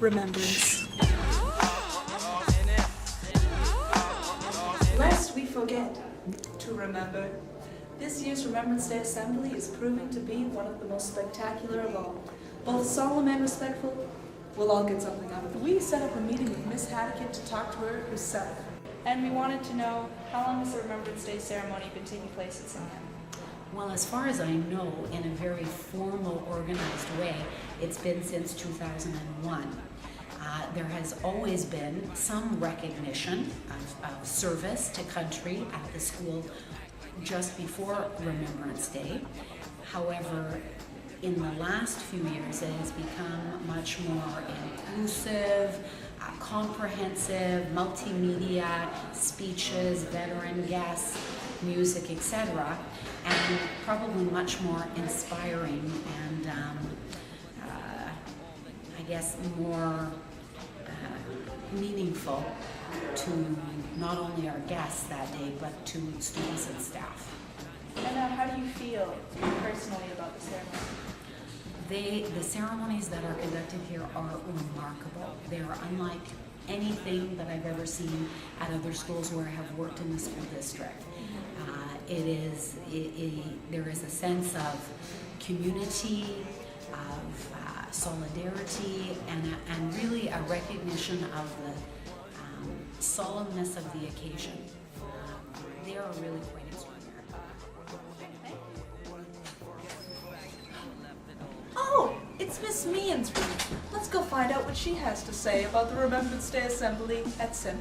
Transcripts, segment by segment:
remembrance. Lest we forget to remember, this year's Remembrance Day Assembly is proving to be one of the most spectacular of all. Both solemn and respectful, we'll all get something out of it. We set up a meeting with Miss Haddocken to talk to her herself. And we wanted to know, how long has the Remembrance Day ceremony been taking place at St. Anne? Well, as far as I know, in a very formal, organized way, it's been since 2001. There has always been some recognition of service to country at the school just before Remembrance Day. However, in the last few years, it has become much more inclusive, comprehensive, multimedia, speeches, veteran guests, music, etc., and probably much more inspiring and I guess more meaningful to not only our guests that day, but to students and staff. And how do you feel personally about the ceremony? The ceremonies that are conducted here are remarkable. They are unlike anything that I've ever seen at other schools where I have worked in the school district. There is a sense of community, of solidarity, and really a recognition of the solemnness of the occasion. They are really quite extraordinary. Oh, it's Miss Meehan's room. Let's go find out what she has to say about the Remembrance Day Assembly at St.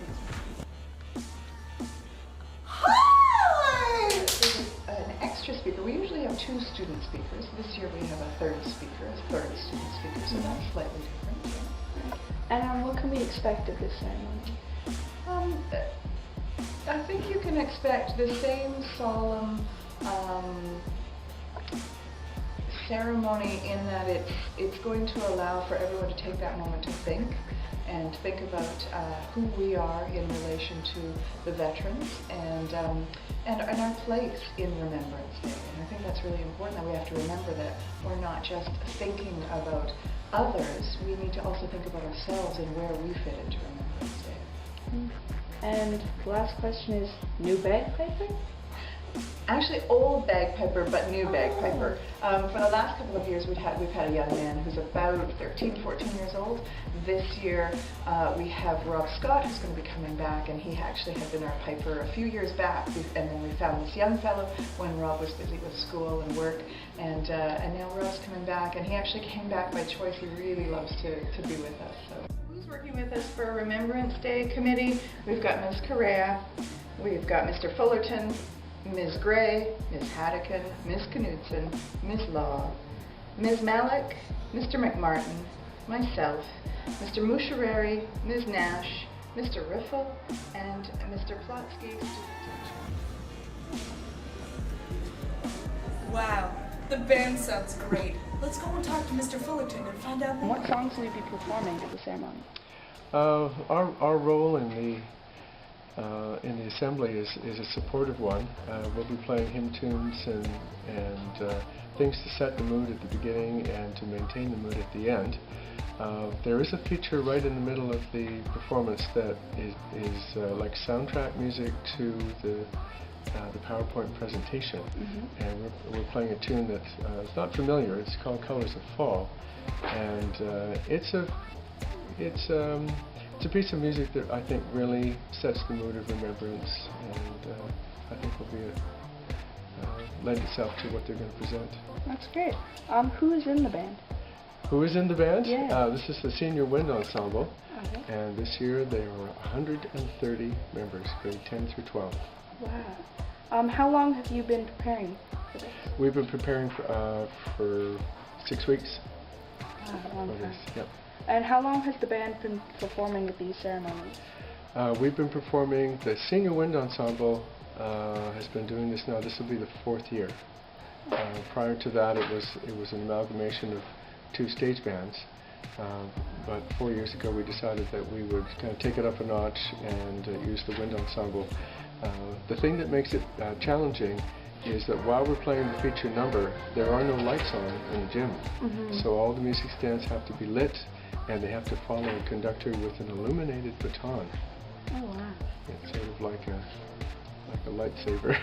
An extra speaker. We usually have 2 student speakers. This year we have a third speaker, a third student speaker, so that's slightly different. Yeah. And what can we expect of this ceremony? I think you can expect the same solemn ceremony in that it's going to allow for everyone to take that moment to think about who we are in relation to the veterans and our place in Remembrance Day. And I think that's really important, that we have to remember that we're not just thinking about others, we need to also think about ourselves and where we fit into Remembrance Day. And the last question is, new bagpiper? Actually, old bagpiper, but new bagpiper. For the last couple of years, we've had a young man who's about 13, 14 years old. This year, we have Rob Scott, who's going to be coming back, and he actually had been our piper a few years back. And then we found this young fellow when Rob was busy with school and work, and now Rob's coming back, and he actually came back by choice. He really loves to be with us. So. Who's working with us for Remembrance Day Committee? We've got Ms. Correa, we've got Mr. Fullerton, Ms. Gray, Ms. Haddocken, Ms. Knudsen, Ms. Law, Ms. Malik, Mr. McMartin, myself, Mr. Musharari, Ms. Nash, Mr. Riffle, and Mr. Plotsky. Wow, the band sounds great. Let's go and talk to Mr. Fullerton and find out more. What songs will you be performing at the ceremony? Our role in the assembly is a supportive one. We'll be playing hymn tunes and things to set the mood at the beginning and to maintain the mood at the end. There is a feature right in the middle of the performance that is like soundtrack music to the PowerPoint presentation, and we're playing a tune that is not familiar. It's called Colors of Fall, and it's a piece of music that I think really sets the mood of remembrance, and I think will be lend itself to what they're going to present. That's great. Who is in the band? Who is in the band? Yeah. This is the Senior Wind Ensemble, Okay. and this year there are 130 members, grade 10 through 12. Wow. How long have you been preparing for this? We've been preparing for 6 weeks. Wow, a long for time. this. Yep. And how long has the band been performing at these ceremonies? We've been performing, the Senior Wind Ensemble has been doing this now. This will be the 4th year. Prior to that, it was an amalgamation of 2 stage bands. But 4 years ago, we decided that we would kind of take it up a notch and use the wind ensemble. The thing that makes it challenging is that while we're playing the feature number, there are no lights on in the gym. So all the music stands have to be lit, and they have to follow a conductor with an illuminated baton. Oh wow. It's sort of like a lightsaber.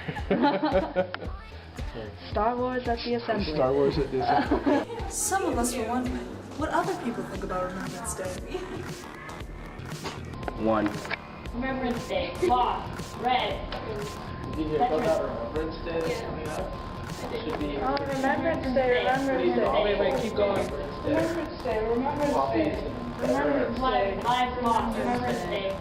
Star Wars at the Assembly. Star Wars at the Assembly. Some of us were wondering what other people think about Remembrance Day. 1. Remembrance Day, cloth, red. Did you hear about Remembrance Day that's coming up? Should be. Oh, Remembrance Day, Remembrance Day. Oh, wait, keep going. Remembrance Day, Remembrance Day. Remembrance Day. Live cloth, Remembrance Day.